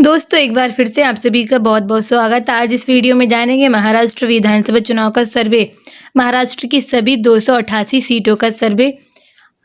दोस्तों एक बार फिर से आप सभी का बहुत बहुत स्वागत है। आज इस वीडियो में जानेंगे महाराष्ट्र विधानसभा चुनाव का सर्वे। महाराष्ट्र की सभी 288 सीटों का सर्वे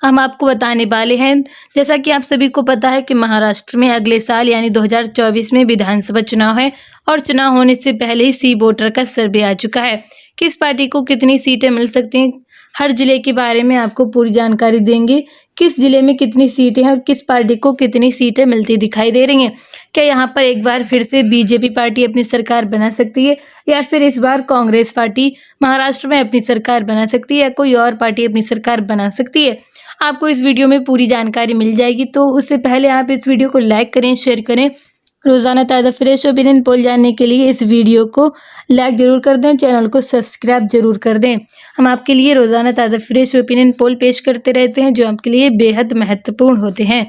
हम आपको बताने वाले हैं। जैसा कि आप सभी को पता है कि महाराष्ट्र में अगले साल यानी 2024 में विधानसभा चुनाव है और चुनाव होने से पहले ही सी वोटर का सर्वे आ चुका है। किस पार्टी को कितनी सीटें मिल सकती हैं, हर जिले के बारे में आपको पूरी जानकारी देंगे। किस जिले में कितनी सीटें हैं और किस पार्टी को कितनी सीटें मिलती दिखाई दे रही हैं। क्या यहाँ पर एक बार फिर से बीजेपी पार्टी अपनी सरकार बना सकती है या फिर इस बार कांग्रेस पार्टी महाराष्ट्र में अपनी सरकार बना सकती है या कोई और पार्टी अपनी सरकार बना सकती है। आपको इस वीडियो में पूरी जानकारी मिल जाएगी। तो उससे पहले आप इस वीडियो को लाइक करें, शेयर करें। रोज़ाना ताज़ा फ्रेश ओपिनियन पोल जानने के लिए इस वीडियो को लाइक ज़रूर कर दें, चैनल को सब्सक्राइब जरूर कर दें। हम आपके लिए रोज़ाना ताज़ा फ्रेश ओपिनियन पोल पेश करते रहते हैं जो आपके लिए बेहद महत्वपूर्ण होते हैं।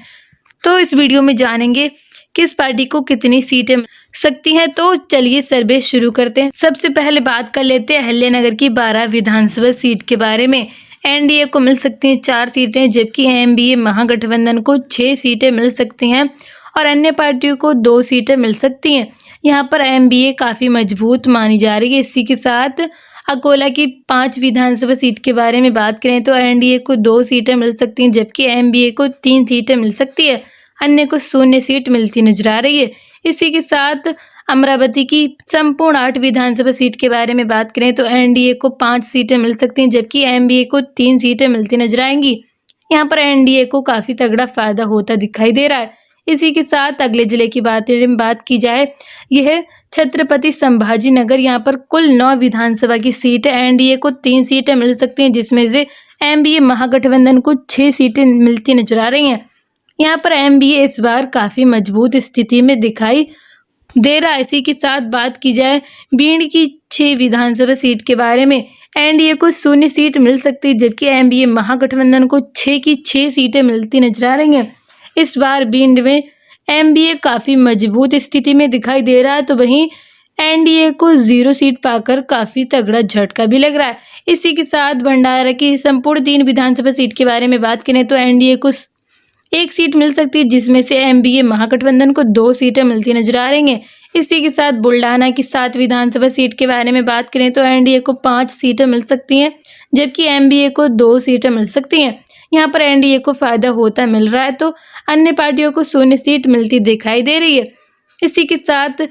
तो इस वीडियो में जानेंगे किस पार्टी को कितनी सीटें मिल सकती हैं। तो चलिए सर्वे शुरू करते हैं। सबसे पहले बात कर लेते हैं अहिल्यानगर की 12 विधानसभा सीट के बारे में। एनडीए को मिल सकती हैं 4 सीटें, जबकि एमबीए महागठबंधन को 6 सीटें मिल सकती हैं और अन्य पार्टियों को 2 सीटें मिल सकती हैं। यहाँ पर एमबीए काफ़ी मजबूत मानी जा रही है। इसी के साथ अकोला की 5 विधानसभा सीट के बारे में बात करें तो एनडीए को 2 सीटें मिल सकती हैं, जबकि एमबीए को 3 सीटें मिल सकती है, अन्य को 0 सीट मिलती नजर आ रही है। इसी के साथ अमरावती की संपूर्ण 8 विधानसभा सीट के बारे में बात करें तो एनडीए को 5 सीटें मिल सकती हैं, जबकि एमबीए को 3 सीटें मिलती नजर आएंगी। यहाँ पर एनडीए को काफ़ी तगड़ा फायदा होता दिखाई दे रहा है। इसी के साथ अगले जिले की बात की जाए, यह छत्रपति संभाजी नगर। यहाँ पर कुल 9 विधानसभा की सीट है। एनडीए को 3 सीटें मिल सकती हैं, जिसमें से एमबीए महागठबंधन को 6 सीटें मिलती नजर आ रही हैं। यहाँ पर एमबीए इस बार काफ़ी मजबूत स्थिति में दिखाई दे रहा है। इसी के साथ बात की जाए भिंड की 6 विधानसभा सीट के बारे में, एनडीए को 0 सीट मिल सकती है, जबकि एमबीए महागठबंधन को 6 की 6 सीटें मिलती नजर आ रही हैं। इस बार भिंड में एमबीए काफ़ी मजबूत स्थिति में दिखाई दे रहा है, तो वहीं एनडीए को 0 सीट पाकर काफ़ी तगड़ा झटका भी लग रहा है। इसी के साथ भंडारा की संपूर्ण 3 विधानसभा सीट के बारे में बात करें तो एनडीए को 1 सीट मिल सकती है, जिसमें से एमबीए महागठबंधन को 2 सीटें मिलती नजर आ रही हैं। इसी के साथ बुल्डाना की 7 विधानसभा सीट के बारे में बात करें तो एनडीए को 5 सीटें मिल सकती हैं, जबकि एमबीए को 2 सीटें मिल सकती हैं। यहाँ पर एनडीए को फायदा होता मिल रहा है, तो अन्य पार्टियों को 0 सीट मिलती दिखाई दे रही है। इसी के साथ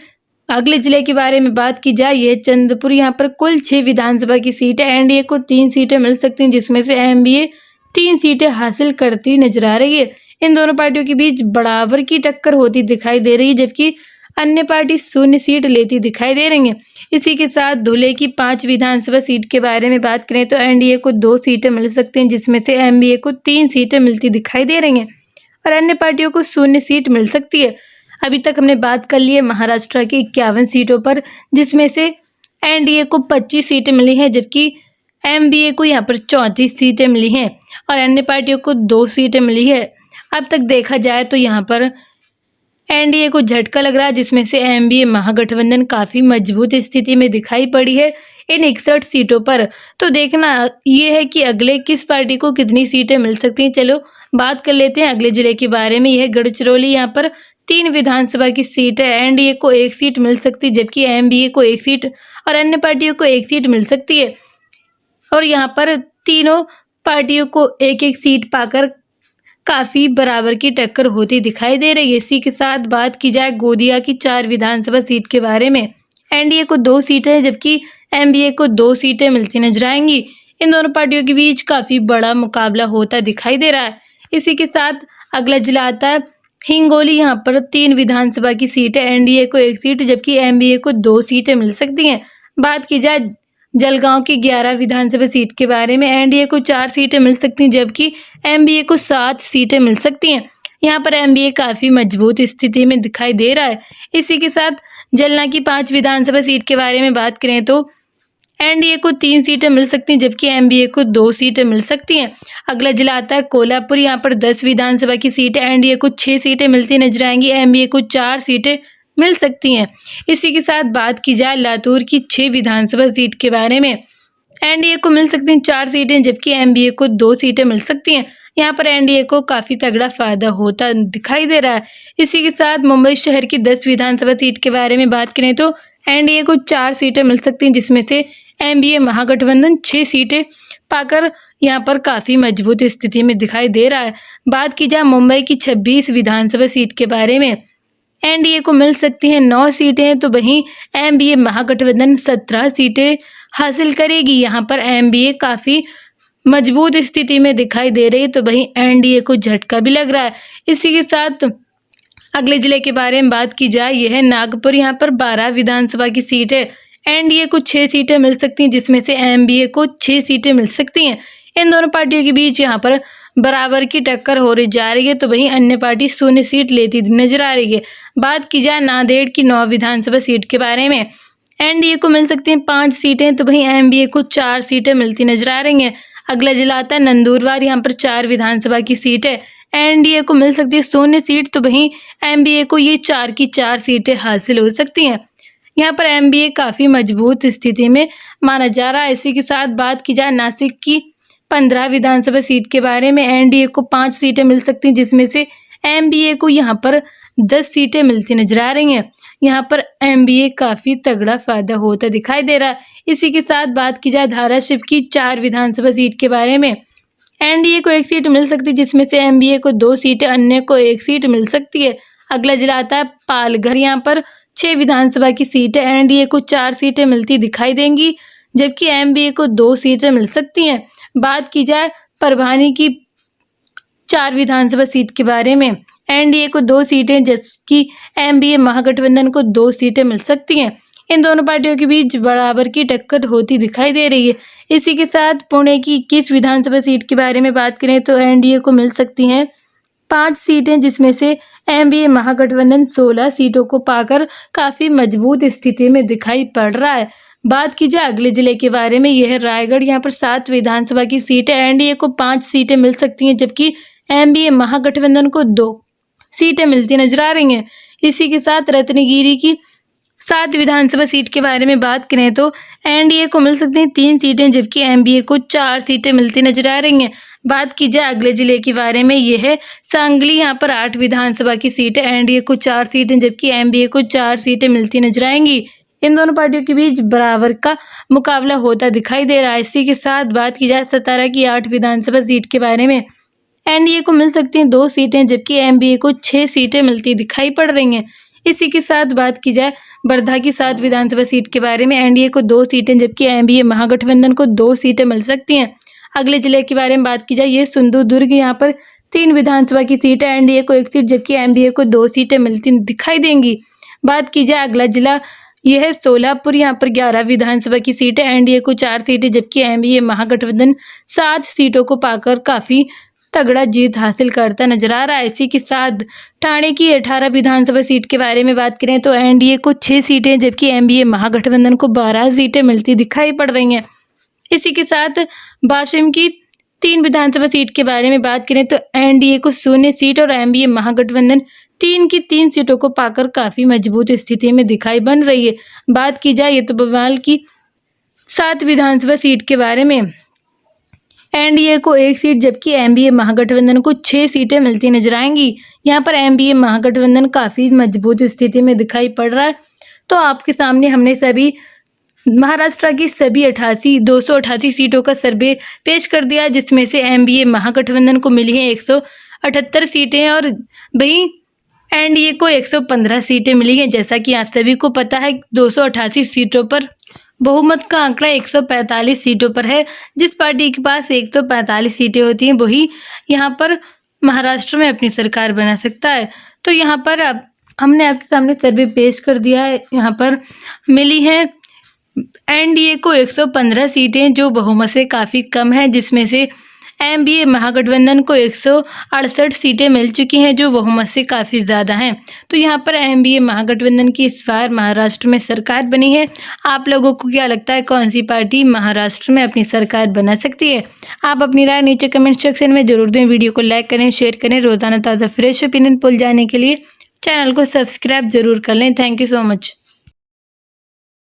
अगले जिले के बारे में बात की जाए, यह चंद्रपुर। यहाँ पर कुल 6 विधानसभा की सीट है। एनडीए को 3 सीटें मिल सकती हैं, जिसमें से एमबीए 3 सीटें हासिल करती नजर आ रही है। इन दोनों पार्टियों के बीच बराबर की टक्कर होती दिखाई दे रही है, जबकि अन्य पार्टी 0 सीट लेती दिखाई दे रही है। इसी के साथ धुले की 5 विधानसभा सीट के बारे में बात करें तो एनडीए को 2 सीटें मिल सकती हैं, जिसमें से एमबीए को 3 सीटें मिलती दिखाई दे रही हैं और अन्य पार्टियों को 0 सीट मिल सकती है। अभी तक हमने बात कर ली है महाराष्ट्र की 51 सीटों पर, जिसमें से एनडीए को 25 सीटें मिली हैं, जबकि एमबीए को यहाँ पर 34 सीटें मिली हैं और अन्य पार्टियों को 2 सीटें मिली है। अब तक देखा जाए तो यहाँ पर एनडीए को झटका लग रहा है, जिसमें से एमबीए महागठबंधन काफ़ी मजबूत स्थिति में दिखाई पड़ी है इन 61 सीटों पर। तो देखना ये है कि अगले किस पार्टी को कितनी सीटें मिल सकती हैं। चलो बात कर लेते हैं अगले जिले के बारे में। यह गढ़चिरौली। यहाँ पर 3 विधानसभा की सीट है। एनडीए को 1 सीट मिल सकती है, जबकि एमबीए को 1 सीट और अन्य पार्टियों को 1 सीट मिल सकती है और यहाँ पर तीनों पार्टियों को 1-1 सीट पाकर काफ़ी बराबर की टक्कर होती दिखाई दे रही है। इसी के साथ बात की जाए गोंदिया की 4 विधानसभा सीट के बारे में, एनडीए को 2 सीटें हैं, जबकि एमबीए को 2 सीटें मिलती नजर आएंगी। इन दोनों पार्टियों के बीच काफ़ी बड़ा मुकाबला होता दिखाई दे रहा है। इसी के साथ अगला जिला आता है हिंगोली। यहाँ पर 3 विधानसभा की सीट है। एनडीए को 1 सीट, जबकि एमबीए को 2 सीटें मिल सकती हैं। बात की जाए जलगांव की 11 विधानसभा सीट के बारे में, एनडीए को 4 सीटें मिल सकती हैं, जबकि एमबीए को 7 सीटें मिल सकती हैं। यहाँ पर एमबीए काफ़ी मजबूत स्थिति में दिखाई दे रहा है। इसी के साथ जलना की 5 विधानसभा सीट के बारे में बात करें तो एनडीए को 3 सीटें मिल सकती हैं, जबकि एमबीए को 2 सीटें मिल सकती हैं। अगला जिला आता है कोल्हापुर। यहाँ पर 10 विधानसभा की सीट है। एनडीए को 6 सीटें मिलती नजर आएंगी, एमबीए को 4 सीटें मिल सकती हैं। इसी के साथ बात की जाए लातूर की 6 विधानसभा सीट के बारे में, एनडीए को मिल सकती हैं 4 सीटें, जबकि एमबीए को 2 सीटें मिल सकती हैं। यहाँ पर एनडीए को काफ़ी तगड़ा फायदा होता दिखाई दे रहा है। इसी के साथ मुंबई शहर की 10 विधानसभा सीट के बारे में बात करें तो एनडीए को 4 सीटें मिल सकती हैं, जिसमें से एनडीए महागठबंधन 6 सीटें पाकर यहाँ पर काफ़ी मजबूत स्थिति में दिखाई दे रहा है। बात की जाए मुंबई की 26 विधानसभा सीट के बारे में, एनडीए को मिल सकती हैं 9 सीटें, तो वहीं एनडीए महागठबंधन 17 सीटें हासिल करेगी। यहाँ पर एनडीए काफ़ी मजबूत स्थिति में दिखाई दे रही है, तो वहीं एनडीए को झटका भी लग रहा है। इसी के साथ अगले जिले के बारे में बात की जाए, यह है नागपुर। यहाँ पर 12 विधानसभा की सीट है, एनडीए को 6 सीटें मिल सकती हैं, जिसमें से एनडीए को 6 सीटें मिल सकती हैं। इन दोनों पार्टियों के बीच यहाँ पर बराबर की टक्कर हो रही जा रही है, तो वहीं अन्य पार्टी 0 सीट लेती नजर आ रही है। बात की जाए नांदेड़ की 9 विधानसभा सीट के बारे में, एनडीए को मिल सकती हैं 5 सीटें, तो वहीं एनडीए को 4 सीटें मिलती नजर आ रही हैं। अगला जिला आता है नंदुरबार। यहाँ पर 4 विधानसभा की सीट है, एनडीए को मिल सकती है 0 सीट, तो वहीं एनडीए को ये 4 की 4 सीटें हासिल हो सकती हैं। यहाँ पर एनडीए काफ़ी मजबूत स्थिति में माना जा रहा है। इसी के साथ बात की जाए नासिक की 15 विधानसभा सीट के बारे में, एनडीए को 5 सीटें मिल सकती हैं, जिसमें से एनडीए को यहाँ पर 10 सीटें मिलती नजर आ रही हैं। यहाँ पर एनडीए काफ़ी तगड़ा फायदा होता दिखाई दे रहा है। इसी के साथ बात की जाए धाराशिव की 4 विधानसभा सीट के बारे में, एनडीए को 1 सीट मिल सकती है, जिसमें से एनडीए को 2 सीटें, अन्य को 1 सीट मिल सकती है। अगला जिला आता है पालघर। यहाँ पर 6 विधानसभा की सीट है, एनडीए को 4 सीटें मिलती दिखाई देंगी, जबकि एनडीए को 2 सीटें मिल सकती हैं। बात की जाए परभणी की 4 विधानसभा सीट के बारे में, एनडीए को 2 सीटें, जबकि एनडीए महागठबंधन को 2 सीटें मिल सकती हैं। इन दोनों पार्टियों के बीच बराबर की टक्कर होती दिखाई दे रही है। इसी के साथ पुणे की 21 विधानसभा सीट के बारे में बात करें तो एनडीए को मिल सकती हैं 5 सीटें, जिसमें से एनडीए महागठबंधन 16 सीटों को पाकर काफ़ी मजबूत स्थिति में दिखाई पड़ रहा है। बात की जाए अगले जिले के बारे में, यह है रायगढ़। यहाँ पर 7 विधानसभा की सीट है, एनडीए को 5 सीटें मिल सकती हैं, जबकि एनडीए महागठबंधन को 2 सीटें मिलती नजर आ रही हैं। इसी के साथ रत्नागिरी की 7 विधानसभा सीट के बारे में बात करें तो एनडीए को मिल सकती हैं 3 सीटें, जबकि एनडीए को 4 सीटें मिलती नजर आ रही हैं। बात की जाए अगले जिले के बारे में, यह है सांगली। यहाँ पर 8 विधानसभा की सीट है, एनडीए को 4 सीटें, जबकि एनडीए को 4 सीटें मिलती नजर आएंगी। इन दोनों पार्टियों के बीच बराबर का मुकाबला होता दिखाई दे रहा है। इसी के साथ बात की जाए सतारा की 8 विधानसभा सीट के बारे में, एनडीए को मिल सकती हैं 2 सीटें, जबकि एनडीए को 6 सीटें मिलती दिखाई पड़ रही हैं। इसी के साथ बात की जाए वर्धा की 7 विधानसभा सीट के बारे में, एनडीए को 2 सीटें, जबकि एनडीए महागठबंधन को 2 सीटें मिल सकती हैं। अगले जिले के बारे में बात की जाए, ये सिंधुदुर्ग। यहाँ पर 3 विधानसभा की सीट है, एनडीए को 1 सीट, जबकि एनडीए को 2 सीटें मिलती दिखाई देंगी। बात की जाए अगला जिला, यह है सोलापुर। यहाँ पर 11 विधानसभा की सीट है, एनडीए को 4 सीटें, जबकि एनडीए महागठबंधन 7 सीटों को पाकर काफ़ी तगड़ा जीत हासिल करता नजर आ रहा है। इसी के साथ ठाणे की 18 विधानसभा सीट के बारे में बात करें तो एनडीए को 6 सीटें, जबकि एनडीए महागठबंधन को 12 सीटें मिलती दिखाई पड़ रही हैं। इसी के साथ वाशिम की 3 विधानसभा सीट के बारे में बात करें तो एनडीए को 0 सीट और एनडीए महागठबंधन 3 की 3 सीटों को पाकर काफ़ी मजबूत स्थिति में दिखाई बन रही है। बात की जाए ये तो बवाल की 7 विधानसभा सीट के बारे में, एनडीए को 1 सीट, जबकि एनडीए महागठबंधन को 6 सीटें मिलती नजर आएंगी। यहाँ पर एनडीए महागठबंधन काफ़ी मजबूत स्थिति में दिखाई पड़ रहा है। तो आपके सामने हमने सभी महाराष्ट्र की सभी 288 सीटों का सर्वे पेश कर दिया, जिसमें से एनडीए महागठबंधन को मिली हैं 178 सीटें और वहीं एनडीए को 115 सीटें मिली हैं। जैसा कि आप सभी को पता है 288 सीटों पर बहुमत का आंकड़ा 145 सीटों पर है। जिस पार्टी के पास 145 सीटें होती हैं वही यहाँ पर महाराष्ट्र में अपनी सरकार बना सकता है। तो यहाँ पर अब हमने आपके सामने सर्वे पेश कर दिया है। यहाँ पर मिली है एनडीए को 115 सीटें, जो बहुमत से काफ़ी कम है, जिसमें से एनडीए महागठबंधन को 168 सीटें मिल चुकी हैं, जो बहुमत से काफ़ी ज़्यादा हैं। तो यहाँ पर एनडीए महागठबंधन की इस बार महाराष्ट्र में सरकार बनी है। आप लोगों को क्या लगता है कौन सी पार्टी महाराष्ट्र में अपनी सरकार बना सकती है? आप अपनी राय नीचे कमेंट सेक्शन में जरूर दें। वीडियो को लाइक करें, शेयर करें। रोज़ाना ताज़ा फ्रेश ओपिनियन पुल जाने के लिए चैनल को सब्सक्राइब जरूर कर लें। Thank you so much.